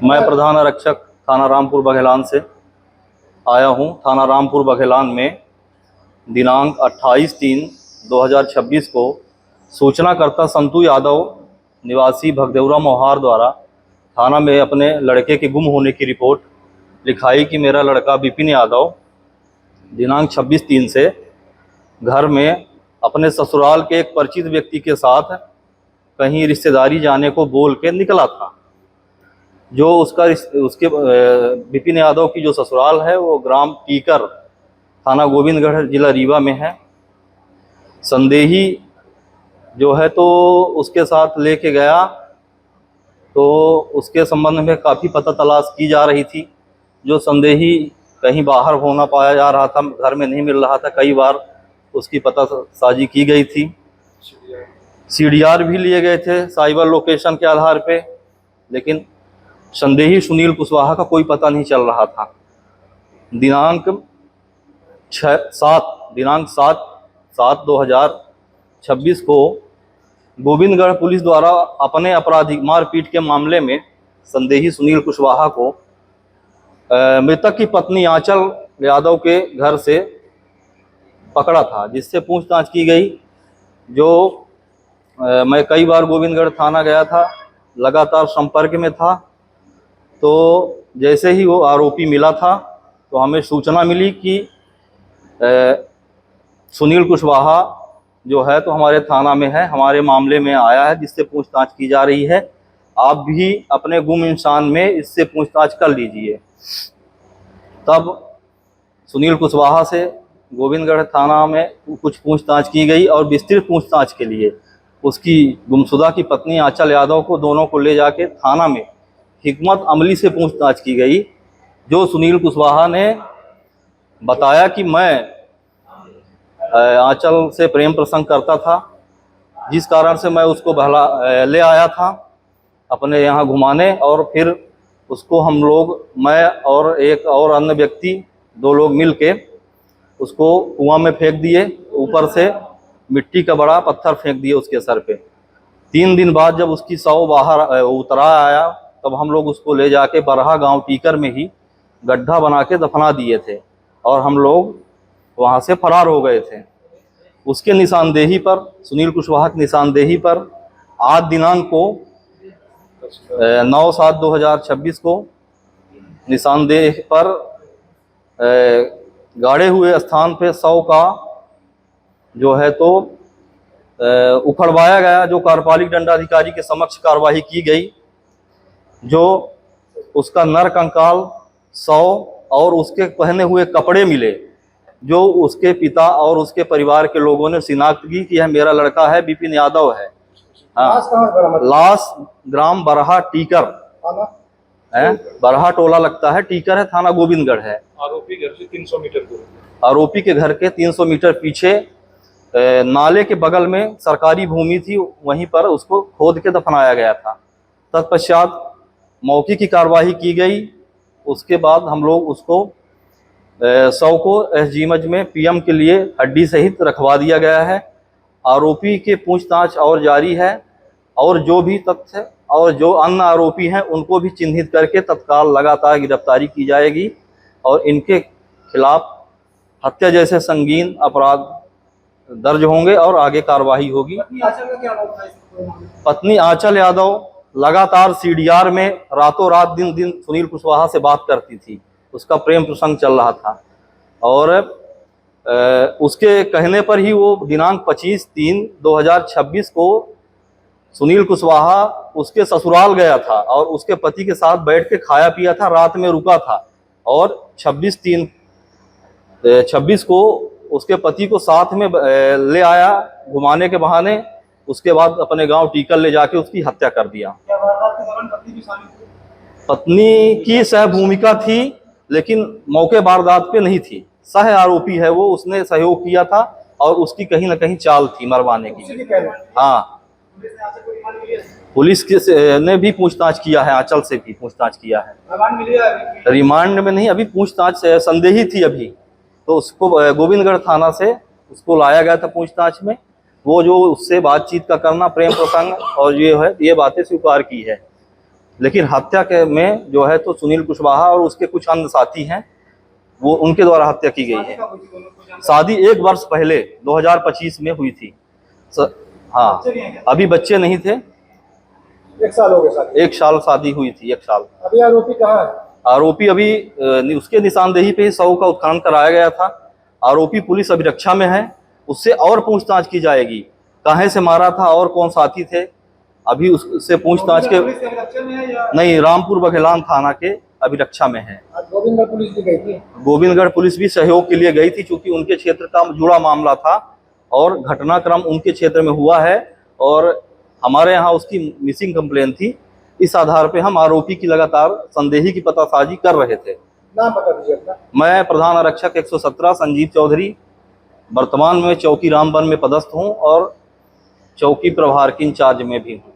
मैं प्रधान आरक्षक थाना रामपुर बघेलान से आया हूं। थाना रामपुर बघेलान में दिनांक 28/3/2026 को सूचनाकर्ता संतू यादव निवासी भगदेवरा मोहार द्वारा थाना में अपने लड़के के गुम होने की रिपोर्ट लिखाई कि मेरा लड़का विपिन यादव दिनांक 26/3 से घर में अपने ससुराल के एक परिचित व्यक्ति के साथ कहीं रिश्तेदारी जाने को बोल के निकला था। जो उसके विपिन यादव की जो ससुराल है वो ग्राम टीकर, थाना गोविंदगढ़, जिला रीवा में है। संदेही जो है तो उसके साथ लेके गया तो उसके संबंध में काफ़ी पता तलाश की जा रही थी। जो संदेही कहीं बाहर होना पाया जा रहा था, घर में नहीं मिल रहा था। कई बार उसकी पता साजी की गई थी, CDR भी लिए गए थे साइबर लोकेशन के आधार पे, लेकिन संदेही सुनील कुशवाहा का कोई पता नहीं चल रहा था। दिनांक 7/2026 को गोविंदगढ़ पुलिस द्वारा अपने आपराधिक मारपीट के मामले में संदेही सुनील कुशवाहा को मृतक की पत्नी आंचल यादव के घर से पकड़ा था, जिससे पूछताछ की गई। जो मैं कई बार गोविंदगढ़ थाना गया था, लगातार संपर्क में था। तो जैसे ही वो आरोपी मिला था तो हमें सूचना मिली कि सुनील कुशवाहा जो है तो हमारे थाना में है, हमारे मामले में आया है, जिससे पूछताछ की जा रही है। आप भी अपने गुम इंसान में इससे पूछताछ कर लीजिए। तब सुनील कुशवाहा से गोविंदगढ़ थाना में कुछ पूछताछ की गई और विस्तृत पूछताछ के लिए उसकी गुमशुदा की पत्नी आंचल यादव को, दोनों को ले जाके थाना में हिकमत अमली से पूछताछ की गई। जो सुनील कुशवाहा ने बताया कि मैं आंचल से प्रेम प्रसंग करता था, जिस कारण से मैं उसको ले आया था अपने यहाँ घुमाने, और फिर उसको हम लोग, मैं और एक और अन्य व्यक्ति, 2 लोग मिल के उसको कुआं में फेंक दिए। ऊपर से मिट्टी का बड़ा पत्थर फेंक दिए उसके सर पे। 3 दिन बाद जब उसकी शव बाहर उतरा आया, तब हम लोग उसको ले जाके बरहा गांव टीकर में ही गड्ढा बना के दफना दिए थे और हम लोग वहां से फरार हो गए थे। उसके निशानदेही पर, सुनील कुशवाहा की निशानदेही पर आज दिनांक को 9/7/2026 को निशानदेह पर गाड़े हुए स्थान पे शव का जो है तो उखड़वाया गया। जो कार्यपालिक दंडाधिकारी के समक्ष कार्यवाही की गई। जो उसका नर कंकाल, शव और उसके पहने हुए कपड़े मिले, जो उसके पिता और उसके परिवार के लोगों ने शिनाख्त की कि यह मेरा लड़का है, विपिन यादव है। हाँ, लाश ग्राम बरहा टीकर है, बरहा टोला लगता है, टीकर है, थाना गोविंदगढ़ है। आरोपी घर से 300 मीटर दूर, आरोपी के घर के 300 मीटर पीछे नाले के बगल में सरकारी भूमि थी, वहीं पर उसको खोद के दफनाया गया था। तत्पश्चात मौके की कार्रवाई की गई। उसके बाद हम लोग उसको शव को SGMJ में PM के लिए हड्डी सहित रखवा दिया गया है। आरोपी के पूछताछ और जारी है, और जो भी तथ्य और जो अन्य आरोपी हैं उनको भी चिन्हित करके तत्काल लगातार गिरफ्तारी की जाएगी और इनके खिलाफ हत्या जैसे संगीन अपराध दर्ज होंगे और आगे कार्रवाई होगी। पत्नी आंचल यादव लगातार CDR में रातों रात दिन दिन सुनील कुशवाहा से बात करती थी, उसका प्रेम प्रसंग चल रहा था, और उसके कहने पर ही वो दिनांक 25/3/2026 को सुनील कुशवाहा उसके ससुराल गया था और उसके पति के साथ बैठ के खाया पिया था, रात में रुका था, और 26 को उसके पति को साथ में ले आया घुमाने के बहाने। उसके बाद अपने गांव टीकर ले जाके उसकी हत्या कर दिया। पत्नी की सह भूमिका थी, लेकिन मौके वारदात पे नहीं थी। सह आरोपी है वो, उसने सहयोग किया था और उसकी कहीं ना कहीं चाल थी मरवाने की। हाँ, पुलिस ने भी पूछताछ किया है, आंचल से भी पूछताछ किया है। रिमांड में नहीं, अभी पूछताछ संदेही थी अभी, तो उसको गोविंदगढ़ थाना से उसको लाया गया था पूछताछ में। वो जो उससे बातचीत का करना, प्रेम प्रसंग और ये है, ये बातें स्वीकार की है। लेकिन हत्या के में जो है तो सुनील कुशवाहा और उसके कुछ अन्य साथी हैं, वो उनके द्वारा हत्या की गई है। शादी 1 वर्ष पहले 2025 में हुई थी। हाँ, अभी बच्चे नहीं थे। 1 साल हो गया शादी। 1 साल शादी हुई थी, 1 साल। अभी आरोपी कहाँ है? आरोपी अभी उसके निशानदेही पे ही शव का उत्खनन कराया गया था। आरोपी पुलिस अभिरक्षा में है, उससे और पूछताछ की जाएगी, कहाँ से मारा था और कौन साथी थे, अभी उससे पूछताछ के। पुलिस के अभिरक्षा में है या नहीं, रामपुर बघेलान थाना के अभिरक्षा में है। आज गोविंदगढ़ पुलिस भी गई थी? गोविंदगढ़ पुलिस भी सहयोग के लिए गई थी, क्योंकि उनके क्षेत्र का जुड़ा मामला था और घटनाक्रम उनके क्षेत्र में हुआ है और हमारे यहाँ उसकी मिसिंग कंप्लेन थी। इस आधार पे हम आरोपी की लगातार संदेही की पतासाजी कर रहे थे। नाम बता दीजिए अपना। मैं प्रधान आरक्षक 117 संजीव चौधरी, वर्तमान में चौकी रामबन में पदस्थ हूँ और चौकी प्रभार की इंचार्ज में भी हूँ।